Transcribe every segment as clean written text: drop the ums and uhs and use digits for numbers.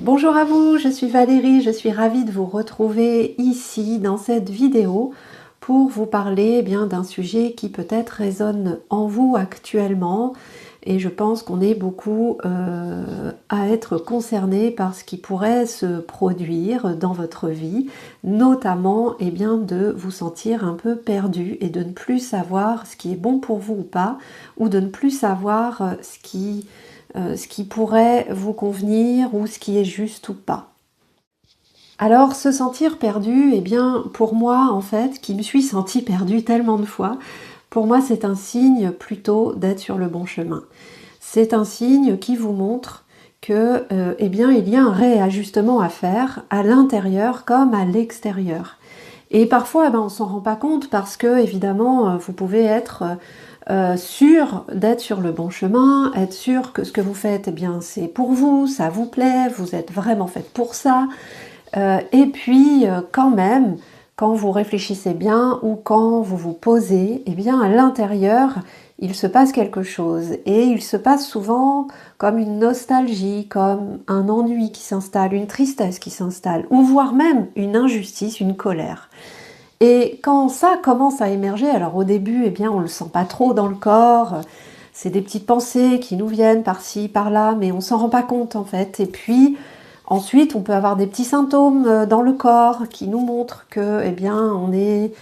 Bonjour à vous, je suis Valérie, je suis ravie de vous retrouver ici dans cette vidéo pour vous parler d'un sujet qui peut-être résonne en vous actuellement et je pense qu'on est beaucoup à être concerné par ce qui pourrait se produire dans votre vie, notamment de vous sentir un peu perdu et de ne plus savoir ce qui est bon pour vous ou pas, ou de ne plus savoir ce qui pourrait vous convenir ou ce qui est juste ou pas. Alors, se sentir perdu, pour moi, en fait, qui me suis sentie perdue tellement de fois, pour moi, c'est un signe plutôt d'être sur le bon chemin. C'est un signe qui vous montre que, il y a un réajustement à faire à l'intérieur comme à l'extérieur. Et parfois, on s'en rend pas compte parce que, évidemment, vous pouvez être sûr d'être sur le bon chemin, être sûr que ce que vous faites, c'est pour vous, ça vous plaît, vous êtes vraiment fait pour ça. Quand même, quand vous réfléchissez bien ou quand vous vous posez, à l'intérieur, il se passe quelque chose. Et il se passe souvent comme une nostalgie, comme un ennui qui s'installe, une tristesse qui s'installe, ou voire même une injustice, une colère. Et quand ça commence à émerger, alors au début, on ne le sent pas trop dans le corps, c'est des petites pensées qui nous viennent par-ci, par-là, mais on s'en rend pas compte en fait. Et puis ensuite, on peut avoir des petits symptômes dans le corps qui nous montrent que, on est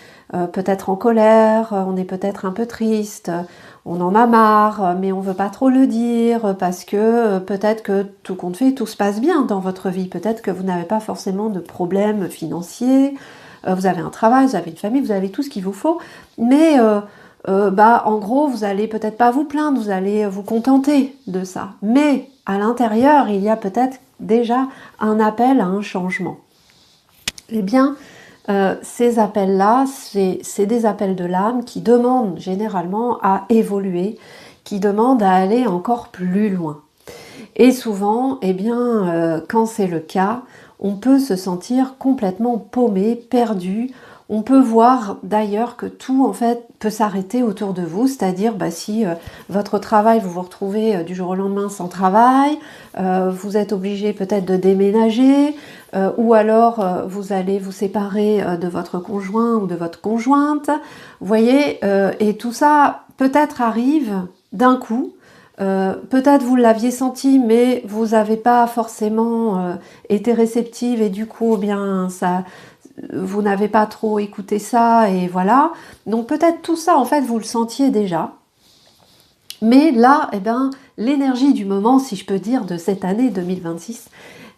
peut-être en colère, on est peut-être un peu triste, on en a marre, mais on veut pas trop le dire parce que peut-être que tout compte fait, tout se passe bien dans votre vie. Peut-être que vous n'avez pas forcément de problèmes financiers. Vous avez un travail, vous avez une famille, vous avez tout ce qu'il vous faut, mais en gros, vous allez peut-être pas vous plaindre, vous allez vous contenter de ça. Mais à l'intérieur, il y a peut-être déjà un appel à un changement. Ces appels-là, c'est des appels de l'âme qui demandent généralement à évoluer, qui demandent à aller encore plus loin. Et souvent, quand c'est le cas, on peut se sentir complètement paumé, perdu. On peut voir d'ailleurs que tout en fait peut s'arrêter autour de vous, c'est-à-dire si votre travail, vous vous retrouvez du jour au lendemain sans travail, vous êtes obligé peut-être de déménager, ou alors vous allez vous séparer de votre conjoint ou de votre conjointe, vous voyez, et tout ça peut-être arrive d'un coup. Peut-être vous l'aviez senti, mais vous n'avez pas forcément été réceptive et du coup, vous n'avez pas trop écouté ça et voilà. Donc peut-être tout ça, en fait, vous le sentiez déjà. Mais là, l'énergie du moment, si je peux dire, de cette année 2026,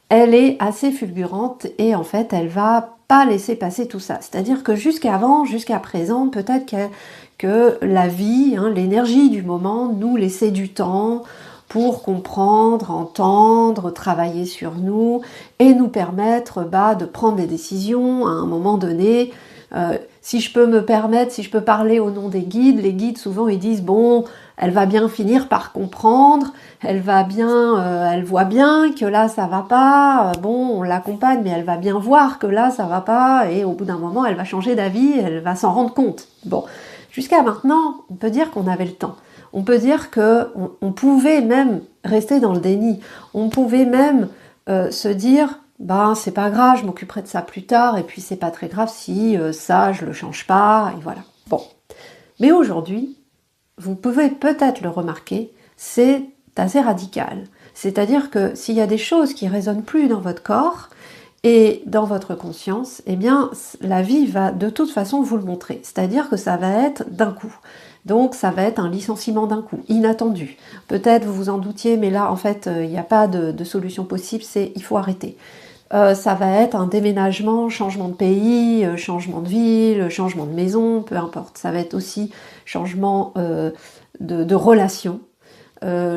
elle est assez fulgurante et en fait, elle va pas laisser passer tout ça. C'est-à-dire que jusqu'à présent, peut-être que la vie, l'énergie du moment nous laissait du temps pour comprendre, entendre, travailler sur nous et nous permettre de prendre des décisions à un moment donné. Si je peux me permettre, si je peux parler au nom des guides, les guides souvent ils disent bon, elle va bien finir par comprendre, elle voit bien que là ça va pas, bon on l'accompagne mais elle va bien voir que là ça va pas et au bout d'un moment elle va changer d'avis, elle va s'en rendre compte. Bon, jusqu'à maintenant on peut dire qu'on avait le temps, on peut dire qu'on pouvait même rester dans le déni, on pouvait même se dire c'est pas grave, je m'occuperai de ça plus tard et puis c'est pas très grave si ça je le change pas et voilà. Bon, mais aujourd'hui vous pouvez peut-être le remarquer, c'est assez radical. C'est-à-dire que s'il y a des choses qui résonnent plus dans votre corps et dans votre conscience, la vie va de toute façon vous le montrer. C'est-à-dire que ça va être d'un coup. Donc ça va être un licenciement d'un coup, inattendu. Peut-être vous vous en doutiez, mais là en fait il n'y a pas de solution possible, il faut arrêter. Ça va être un déménagement, changement de pays, changement de ville, changement de maison, peu importe. Ça va être aussi changement de relation,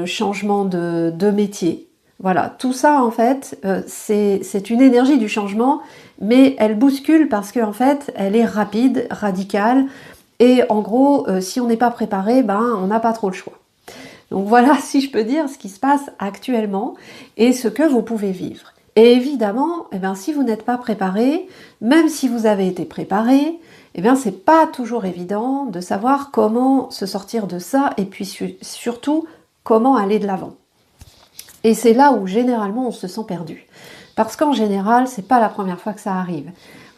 changement de métier. Voilà, tout ça en fait, c'est une énergie du changement, mais elle bouscule parce qu'en fait, elle est rapide, radicale, et en gros, si on n'est pas préparé, on n'a pas trop le choix. Donc voilà, si je peux dire, ce qui se passe actuellement et ce que vous pouvez vivre. Et évidemment, si vous n'êtes pas préparé, même si vous avez été préparé, c'est pas toujours évident de savoir comment se sortir de ça et puis surtout comment aller de l'avant. Et c'est là où généralement on se sent perdu. Parce qu'en général, c'est pas la première fois que ça arrive.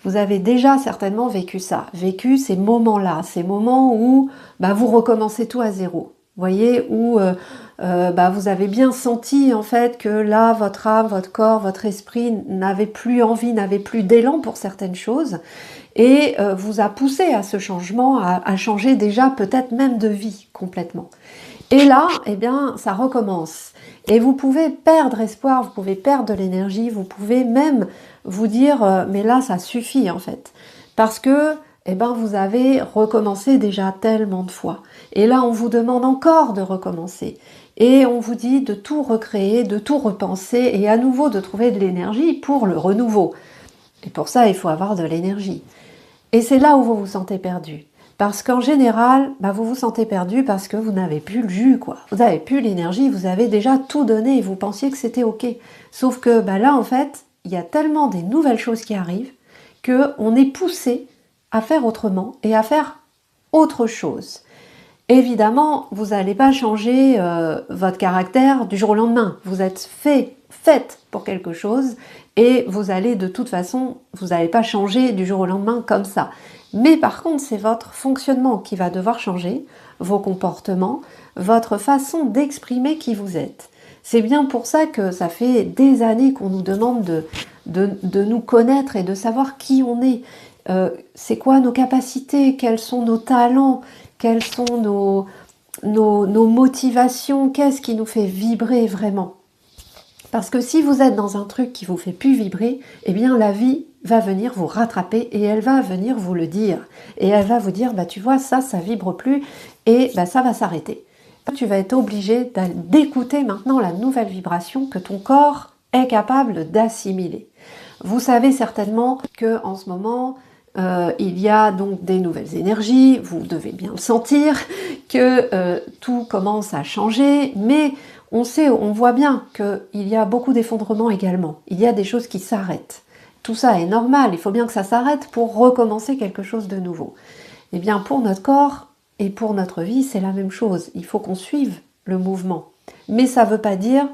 Vous avez déjà certainement vécu ça, vécu ces moments-là, ces moments où vous recommencez tout à zéro. Vous voyez, où vous avez bien senti en fait que là, votre âme, votre corps, votre esprit n'avait plus envie, n'avait plus d'élan pour certaines choses et vous a poussé à ce changement, à changer déjà peut-être même de vie complètement. Et là, eh bien, ça recommence. Et vous pouvez perdre espoir, vous pouvez perdre de l'énergie, vous pouvez même vous dire mais là, ça suffit en fait. Parce que vous avez recommencé déjà tellement de fois. Et là, on vous demande encore de recommencer. Et on vous dit de tout recréer, de tout repenser et à nouveau de trouver de l'énergie pour le renouveau. Et pour ça, il faut avoir de l'énergie. Et c'est là où vous vous sentez perdu. Parce qu'en général, vous vous sentez perdu parce que vous n'avez plus le jus, quoi. Vous n'avez plus l'énergie, vous avez déjà tout donné et vous pensiez que c'était ok. Sauf que là, en fait, il y a tellement des nouvelles choses qui arrivent qu'on est poussé à faire autrement et à faire autre chose. Évidemment, vous n'allez pas changer votre caractère du jour au lendemain. Vous êtes faite pour quelque chose et vous allez de toute façon, vous n'allez pas changer du jour au lendemain comme ça. Mais par contre, c'est votre fonctionnement qui va devoir changer, vos comportements, votre façon d'exprimer qui vous êtes. C'est bien pour ça que ça fait des années qu'on nous demande de nous connaître et de savoir qui on est. C'est quoi nos capacités, quels sont nos talents, quelles sont nos motivations, qu'est-ce qui nous fait vibrer vraiment. Parce que si vous êtes dans un truc qui vous fait plus vibrer, eh bien la vie va venir vous rattraper et elle va venir vous le dire. Et elle va vous dire, tu vois, ça vibre plus et ça va s'arrêter. Tu vas être obligé d'écouter maintenant la nouvelle vibration que ton corps est capable d'assimiler. Vous savez certainement que en ce moment, il y a donc des nouvelles énergies, vous devez bien le sentir, que tout commence à changer, mais on voit bien qu'il y a beaucoup d'effondrements également. Il y a des choses qui s'arrêtent. Tout ça est normal, il faut bien que ça s'arrête pour recommencer quelque chose de nouveau. Eh bien, pour notre corps et pour notre vie, c'est la même chose. Il faut qu'on suive le mouvement. Mais ça ne veut pas dire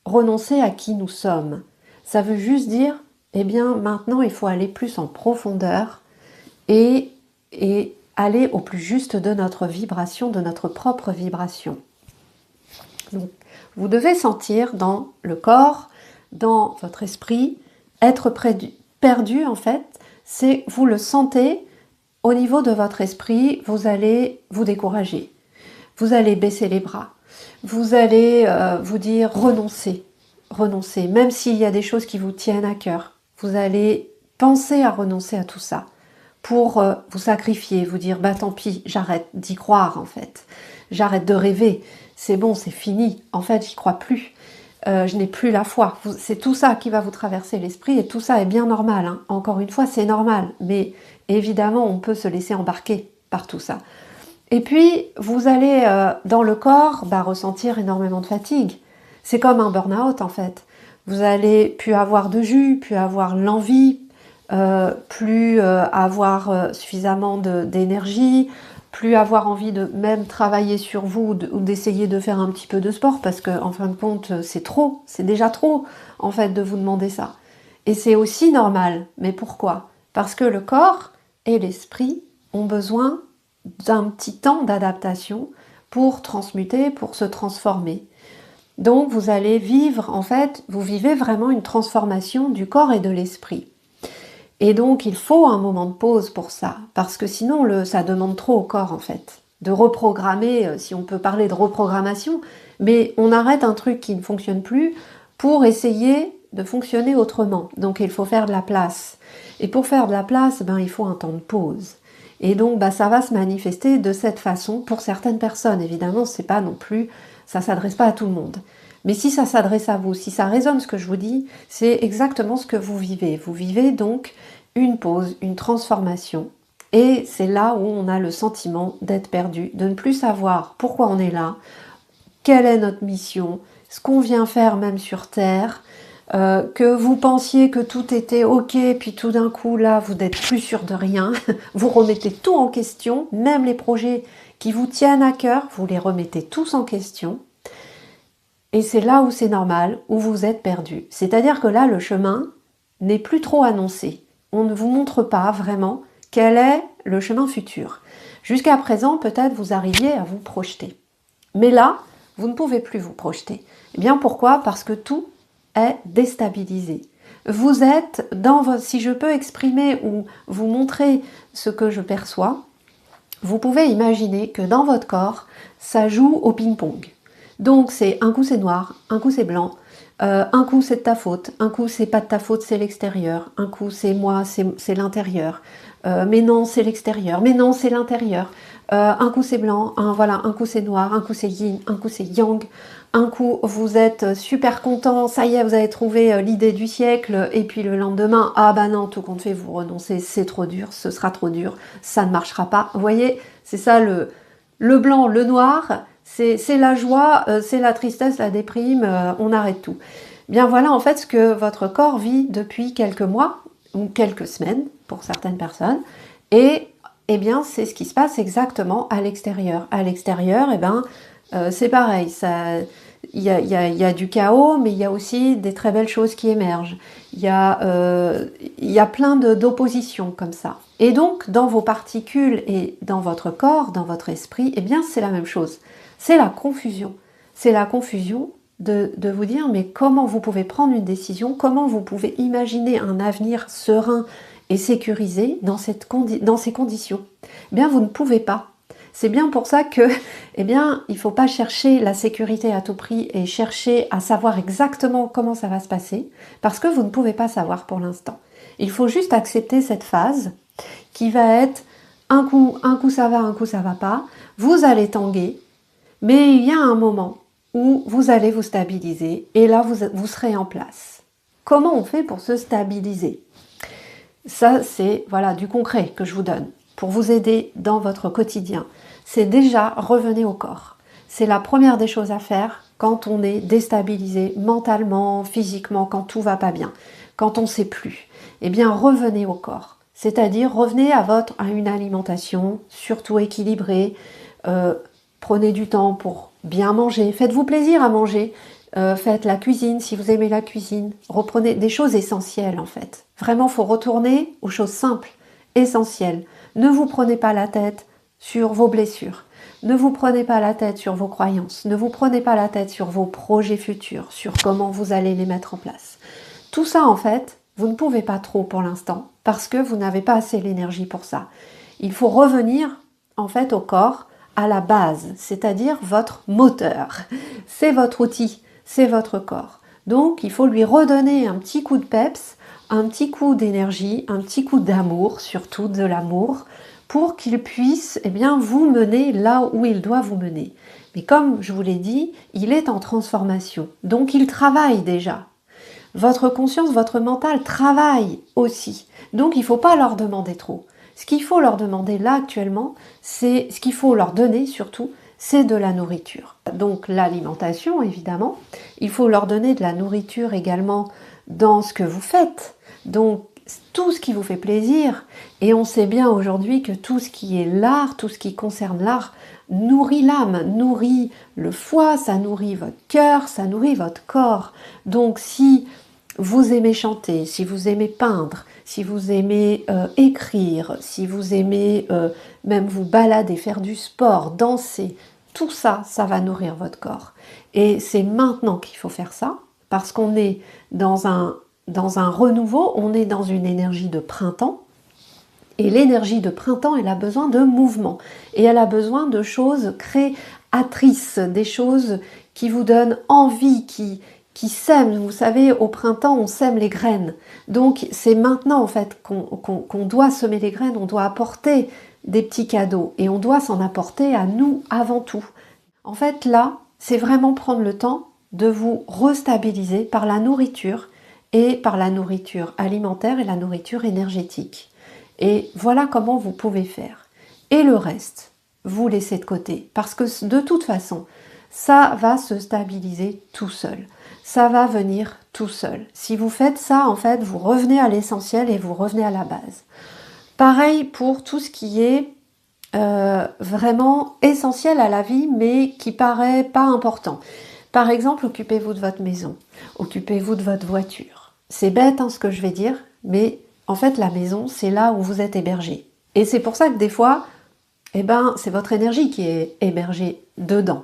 renoncer à qui nous sommes. Ça veut juste dire, maintenant, il faut aller plus en profondeur et aller au plus juste de notre vibration, de notre propre vibration. Donc, vous devez sentir dans le corps, dans votre esprit, être perdu en fait, c'est vous le sentez au niveau de votre esprit, vous allez vous décourager, vous allez baisser les bras, vous allez vous dire renoncer, même s'il y a des choses qui vous tiennent à cœur, vous allez penser à renoncer à tout ça pour vous sacrifier, vous dire tant pis, j'arrête d'y croire en fait, j'arrête de rêver, c'est bon, c'est fini, en fait j'y crois plus, je n'ai plus la foi. C'est tout ça qui va vous traverser l'esprit et tout ça est bien normal, hein. Encore une fois c'est normal, mais évidemment on peut se laisser embarquer par tout ça. Et puis vous allez dans le corps ressentir énormément de fatigue, c'est comme un burn-out en fait, vous allez plus avoir de jus, plus avoir l'envie, plus avoir suffisamment d'énergie, plus avoir envie de même travailler sur vous ou d'essayer de faire un petit peu de sport parce que en fin de compte c'est trop, c'est déjà trop en fait de vous demander ça. Et c'est aussi normal, mais pourquoi? Parce que le corps et l'esprit ont besoin d'un petit temps d'adaptation pour transmuter, pour se transformer. Donc vous allez vivre, en fait, vous vivez vraiment une transformation du corps et de l'esprit. Et donc, il faut un moment de pause pour ça, parce que sinon, ça demande trop au corps, en fait, de reprogrammer, si on peut parler de reprogrammation, mais on arrête un truc qui ne fonctionne plus pour essayer de fonctionner autrement. Donc, il faut faire de la place. Et pour faire de la place, il faut un temps de pause. Et donc, ça va se manifester de cette façon pour certaines personnes. Évidemment, c'est pas non plus, ça s'adresse pas à tout le monde. Mais si ça s'adresse à vous, si ça résonne ce que je vous dis, c'est exactement ce que vous vivez. Vous vivez donc une pause, une transformation. Et c'est là où on a le sentiment d'être perdu, de ne plus savoir pourquoi on est là, quelle est notre mission, ce qu'on vient faire même sur Terre, que vous pensiez que tout était ok, puis tout d'un coup là vous n'êtes plus sûr de rien, vous remettez tout en question, même les projets qui vous tiennent à cœur, vous les remettez tous en question. Et c'est là où c'est normal, où vous êtes perdu. C'est-à-dire que là, le chemin n'est plus trop annoncé. On ne vous montre pas vraiment quel est le chemin futur. Jusqu'à présent, peut-être vous arriviez à vous projeter. Mais là, vous ne pouvez plus vous projeter. Eh bien, pourquoi? Parce que tout est déstabilisé. Vous êtes dans votre... Si je peux exprimer ou vous montrer ce que je perçois, vous pouvez imaginer que dans votre corps, ça joue au ping-pong. Donc, c'est un coup c'est noir, un coup c'est blanc, un coup c'est de ta faute, un coup c'est pas de ta faute, c'est l'extérieur, un coup c'est moi, c'est l'intérieur, mais non c'est l'extérieur, mais non c'est l'intérieur, un coup c'est blanc, voilà, un coup c'est noir, un coup c'est yin, un coup c'est yang, un coup vous êtes super content, ça y est vous avez trouvé l'idée du siècle, et puis le lendemain, ah bah non, tout compte fait, vous renoncez, c'est trop dur, ce sera trop dur, ça ne marchera pas. Vous voyez, c'est ça le blanc, le noir, c'est la joie, c'est la tristesse, la déprime, on arrête tout. Bien voilà en fait ce que votre corps vit depuis quelques mois ou quelques semaines pour certaines personnes, et eh bien c'est ce qui se passe exactement à l'extérieur. À l'extérieur, eh ben c'est pareil, il y a du chaos, mais il y a aussi des très belles choses qui émergent. Il y a plein d'oppositions comme ça. Et donc, dans vos particules et dans votre corps, dans votre esprit, eh bien, c'est la même chose. C'est la confusion. C'est la confusion de vous dire, mais comment vous pouvez prendre une décision, comment vous pouvez imaginer un avenir serein et sécurisé dans ces conditions. Eh bien, vous ne pouvez pas. C'est bien pour ça que, eh bien, il ne faut pas chercher la sécurité à tout prix et chercher à savoir exactement comment ça va se passer, parce que vous ne pouvez pas savoir pour l'instant. Il faut juste accepter cette phase qui va être un coup ça va, un coup ça va pas. Vous allez tanguer, mais il y a un moment où vous allez vous stabiliser et là vous serez en place. Comment on fait pour se stabiliser? Ça, c'est voilà du concret que je vous donne pour vous aider dans votre quotidien. C'est déjà revenez au corps. C'est la première des choses à faire quand on est déstabilisé mentalement, physiquement, quand tout va pas bien, quand on ne sait plus. Eh bien, revenez au corps. C'est-à-dire, revenez à une alimentation surtout équilibrée. Prenez du temps pour bien manger. Faites-vous plaisir à manger. Faites la cuisine si vous aimez la cuisine. Reprenez des choses essentielles en fait. Vraiment, il faut retourner aux choses simples, essentielles. Ne vous prenez pas la tête sur vos blessures. Ne vous prenez pas la tête sur vos croyances. Ne vous prenez pas la tête sur vos projets futurs, sur comment vous allez les mettre en place. Tout ça, en fait, vous ne pouvez pas trop pour l'instant parce que vous n'avez pas assez l'énergie pour ça. Il faut revenir, en fait, au corps, à la base, c'est-à-dire votre moteur. C'est votre outil, c'est votre corps. Donc, il faut lui redonner un petit coup de peps, un petit coup d'énergie, un petit coup d'amour, surtout de l'amour, pour qu'il puisse eh bien, vous mener là où il doit vous mener. Mais comme je vous l'ai dit, il est en transformation, donc il travaille déjà. Votre conscience, votre mental travaille aussi. Donc il ne faut pas leur demander trop. Ce qu'il faut leur demander là actuellement, c'est ce qu'il faut leur donner surtout, c'est de la nourriture. Donc l'alimentation évidemment, il faut leur donner de la nourriture également dans ce que vous faites. Donc tout ce qui vous fait plaisir, et on sait bien aujourd'hui que tout ce qui est l'art, tout ce qui concerne l'art, nourrit l'âme, nourrit le foie, ça nourrit votre cœur, ça nourrit votre corps. Donc si vous aimez chanter, si vous aimez peindre, si vous aimez écrire, si vous aimez même vous balader, faire du sport, danser, tout ça, ça va nourrir votre corps. Et c'est maintenant qu'il faut faire ça, parce qu'on est dans un renouveau, on est dans une énergie de printemps, et l'énergie de printemps, elle a besoin de mouvement, et elle a besoin de choses créatrices, des choses qui vous donnent envie, qui sèment. Vous savez, au printemps, on sème les graines. Donc, c'est maintenant, en fait, qu'on doit semer les graines, on doit apporter des petits cadeaux, et on doit s'en apporter à nous avant tout. En fait, là, c'est vraiment prendre le temps de vous restabiliser par la nourriture, et par la nourriture alimentaire et la nourriture énergétique. Et voilà comment vous pouvez faire. Et le reste, vous laissez de côté. Parce que de toute façon, ça va se stabiliser tout seul. Ça va venir tout seul. Si vous faites ça, en fait, vous revenez à l'essentiel et vous revenez à la base. Pareil pour tout ce qui est vraiment essentiel à la vie, mais qui paraît pas important. Par exemple, occupez-vous de votre maison, occupez-vous de votre voiture. C'est bête hein, ce que je vais dire, mais en fait la maison, c'est là où vous êtes hébergé. Et c'est pour ça que des fois, c'est votre énergie qui est hébergée dedans.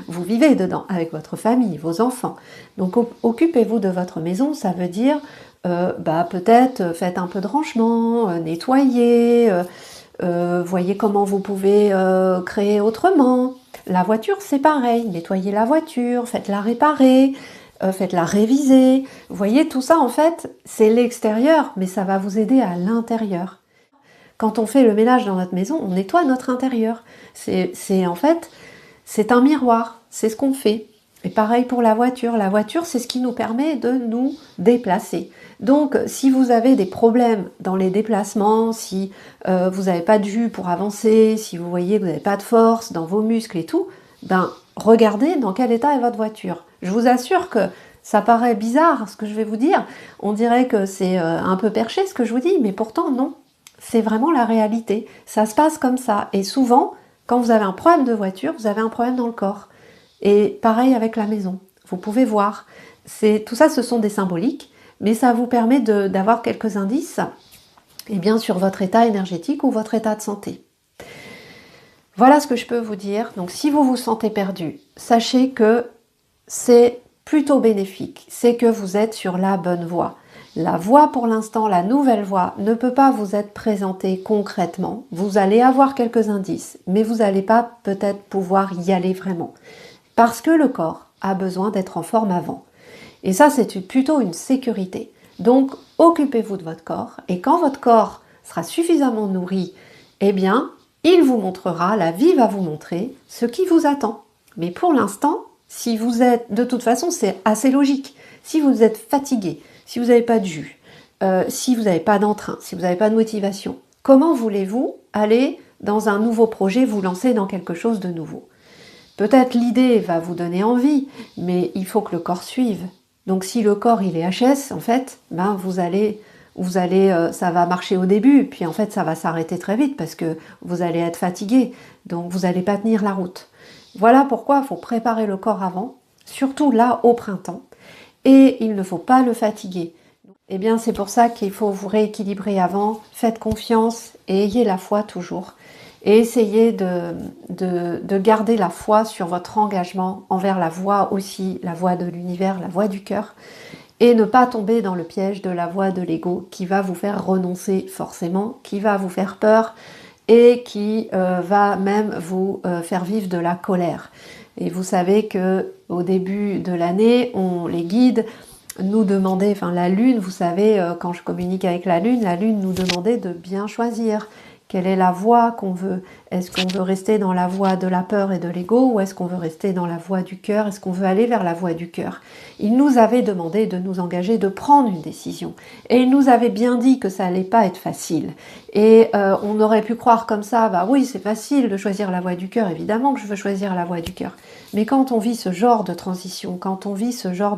Vous vivez dedans avec votre famille, vos enfants. Donc occupez-vous de votre maison, ça veut dire peut-être faites un peu de rangement, nettoyez, voyez comment vous pouvez créer autrement. La voiture, c'est pareil, nettoyez la voiture, faites-la réparer, faites-la réviser. Vous voyez, tout ça en fait, c'est l'extérieur, mais ça va vous aider à l'intérieur. Quand on fait le ménage dans notre maison, on nettoie notre intérieur. En fait, c'est un miroir, c'est ce qu'on fait. Et pareil pour la voiture. La voiture, c'est ce qui nous permet de nous déplacer. Donc, si vous avez des problèmes dans les déplacements, si vous n'avez pas de jus pour avancer, si vous voyez que vous n'avez pas de force dans vos muscles et tout, regardez dans quel état est votre voiture. Je vous assure que ça paraît bizarre ce que je vais vous dire. On dirait que c'est un peu perché ce que je vous dis, mais pourtant non. C'est vraiment la réalité. Ça se passe comme ça. Et souvent, quand vous avez un problème de voiture, vous avez un problème dans le corps. Et pareil avec la maison. Vous pouvez voir. Tout ça, ce sont des symboliques, mais ça vous permet d'avoir quelques indices sur votre état énergétique ou votre état de santé. Voilà ce que je peux vous dire. Donc, si vous vous sentez perdu, sachez que c'est plutôt bénéfique. C'est que vous êtes sur la bonne voie. La voie pour l'instant, la nouvelle voie, ne peut pas vous être présentée concrètement. Vous allez avoir quelques indices, mais vous n'allez pas peut-être pouvoir y aller vraiment. Parce que le corps a besoin d'être en forme avant. Et ça, c'est plutôt une sécurité. Donc, occupez-vous de votre corps. Et quand votre corps sera suffisamment nourri, il vous montrera, la vie va vous montrer ce qui vous attend. Mais pour l'instant, si vous êtes, de toute façon, c'est assez logique. Si vous êtes fatigué, si vous n'avez pas de jus, si vous n'avez pas d'entrain, si vous n'avez pas de motivation, comment voulez-vous aller dans un nouveau projet, vous lancer dans quelque chose de nouveau? Peut-être l'idée va vous donner envie, mais il faut que le corps suive. Donc si le corps il est HS, en fait, ça va marcher au début, puis en fait ça va s'arrêter très vite parce que vous allez être fatigué, donc vous n'allez pas tenir la route. Voilà pourquoi il faut préparer le corps avant, surtout là au printemps. Et il ne faut pas le fatiguer. C'est pour ça qu'il faut vous rééquilibrer avant, faites confiance et ayez la foi toujours. Et essayez de garder la foi sur votre engagement envers la voie aussi, la voie de l'univers, la voie du cœur, et ne pas tomber dans le piège de la voie de l'ego qui va vous faire renoncer forcément, qui va vous faire peur et qui va même vous faire vivre de la colère. Et vous savez que au début de l'année, les guides nous demandaient, la lune, vous savez, quand je communique avec la lune nous demandait de bien choisir. Quelle est la voie qu'on veut? Est-ce qu'on veut rester dans la voie de la peur et de l'ego ou est-ce qu'on veut rester dans la voie du cœur? Est-ce qu'on veut aller vers la voie du cœur? Il nous avait demandé de nous engager, de prendre une décision. Et il nous avait bien dit que ça allait pas être facile. Et on aurait pu croire comme ça, oui, c'est facile de choisir la voie du cœur. Évidemment que je veux choisir la voie du cœur. Mais quand on vit ce genre de transition, quand on vit ce genre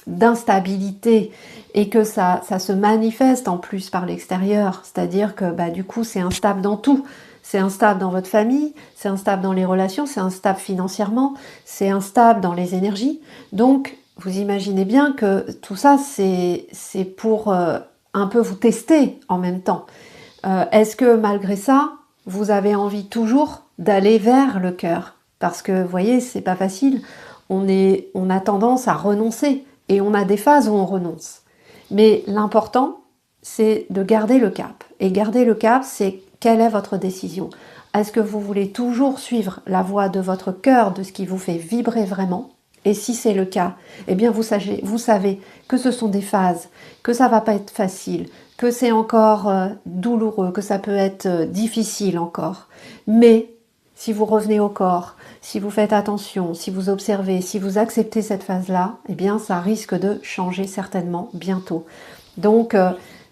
d'instabilité et que ça se manifeste en plus par l'extérieur, c'est-à-dire que du coup c'est instable dans tout, c'est instable dans votre famille, c'est instable dans les relations, c'est instable financièrement, c'est instable dans les énergies. Donc vous imaginez bien que tout ça c'est pour un peu vous tester en même temps. Est-ce que malgré ça vous avez envie toujours d'aller vers le cœur? Parce que vous voyez, c'est pas facile. On a tendance à renoncer et on a des phases où on renonce. Mais l'important, c'est de garder le cap. Et garder le cap, c'est quelle est votre décision? Est-ce que vous voulez toujours suivre la voie de votre cœur, de ce qui vous fait vibrer vraiment? Et si c'est le cas, vous savez que ce sont des phases, que ça va pas être facile, que c'est encore douloureux, que ça peut être difficile encore. Mais si vous revenez au corps, si vous faites attention, si vous observez, si vous acceptez cette phase-là, ça risque de changer certainement bientôt. Donc,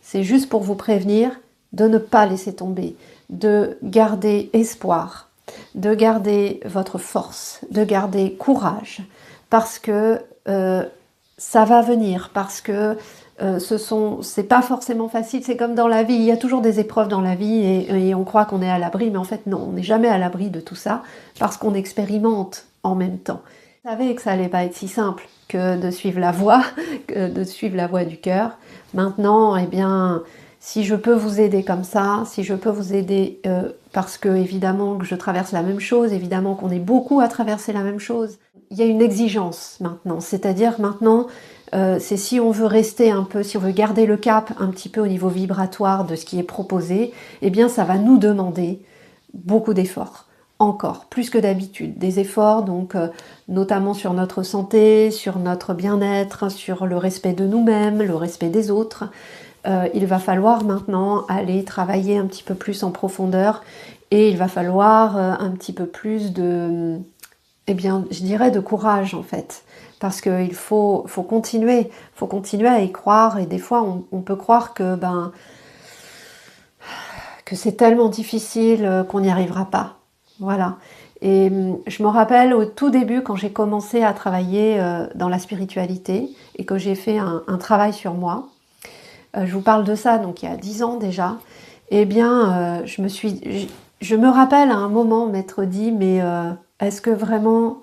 c'est juste pour vous prévenir de ne pas laisser tomber, de garder espoir, de garder votre force, de garder courage, parce que ça va venir parce que c'est pas forcément facile, c'est comme dans la vie, il y a toujours des épreuves dans la vie et on croit qu'on est à l'abri, mais en fait non, on n'est jamais à l'abri de tout ça parce qu'on expérimente en même temps. Je savais que ça allait pas être si simple que de suivre la voie, que de suivre la voie du cœur. Maintenant, eh bien, si je peux vous aider comme ça, si je peux vous aider parce que évidemment que je traverse la même chose, évidemment qu'on est beaucoup à traverser la même chose, il y a une exigence maintenant, c'est-à-dire maintenant, c'est si on veut rester un peu, si on veut garder le cap un petit peu au niveau vibratoire de ce qui est proposé, eh bien ça va nous demander beaucoup d'efforts, encore, plus que d'habitude. Des efforts donc notamment sur notre santé, sur notre bien-être, sur le respect de nous-mêmes, le respect des autres. Il va falloir maintenant aller travailler un petit peu plus en profondeur et il va falloir un petit peu plus de, eh bien, je dirais de courage en fait. Parce qu'il faut continuer à y croire et des fois on peut croire que c'est tellement difficile qu'on n'y arrivera pas. Voilà. Et je me rappelle au tout début quand j'ai commencé à travailler dans la spiritualité et que j'ai fait un travail sur moi, je vous parle de ça donc il y a 10 ans déjà, eh bien je me rappelle à un moment m'être dit mais est-ce que vraiment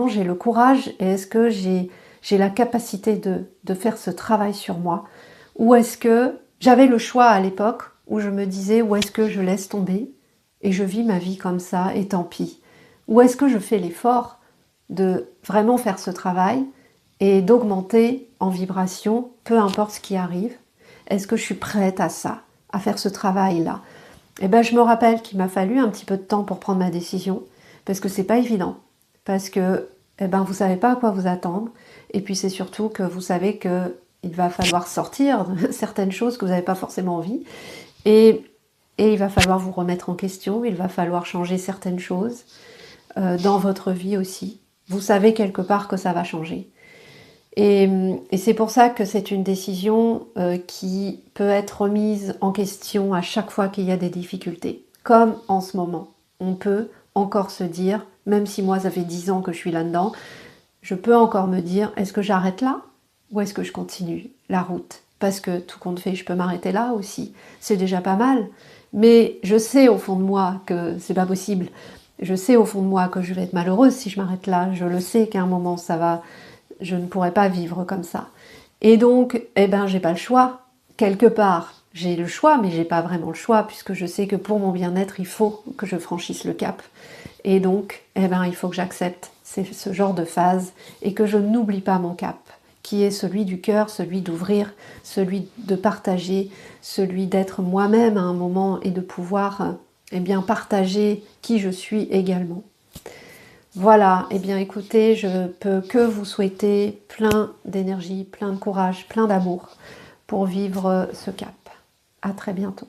j'ai le courage et est-ce que j'ai la capacité de faire ce travail sur moi, ou est-ce que j'avais le choix à l'époque où je me disais où est-ce que je laisse tomber et je vis ma vie comme ça et tant pis, ou est-ce que je fais l'effort de vraiment faire ce travail et d'augmenter en vibration peu importe ce qui arrive. Est-ce que je suis prête à ça, à faire ce travail-là? Et ben je me rappelle qu'il m'a fallu un petit peu de temps pour prendre ma décision parce que c'est pas évident, parce que vous savez pas à quoi vous attendre et puis c'est surtout que vous savez que il va falloir sortir de certaines choses que vous n'avez pas forcément envie et il va falloir vous remettre en question, il va falloir changer certaines choses dans votre vie aussi. Vous savez quelque part que ça va changer. Et c'est pour ça que c'est une décision qui peut être remise en question à chaque fois qu'il y a des difficultés. Comme en ce moment, on peut encore se dire, même si moi ça fait 10 ans que je suis là-dedans, je peux encore me dire, est-ce que j'arrête là ou est-ce que je continue la route? Parce que tout compte fait, je peux m'arrêter là aussi. C'est déjà pas mal. Mais je sais au fond de moi que c'est pas possible. Je sais au fond de moi que je vais être malheureuse si je m'arrête là. Je le sais qu'à un moment, je ne pourrai pas vivre comme ça. Et donc, j'ai pas le choix. Quelque part, j'ai le choix, mais j'ai pas vraiment le choix, puisque je sais que pour mon bien-être, il faut que je franchisse le cap. Et donc, il faut que j'accepte ce genre de phase et que je n'oublie pas mon cap, qui est celui du cœur, celui d'ouvrir, celui de partager, celui d'être moi-même à un moment et de pouvoir partager qui je suis également. Voilà, écoutez, je peux que vous souhaiter plein d'énergie, plein de courage, plein d'amour pour vivre ce cap. À très bientôt.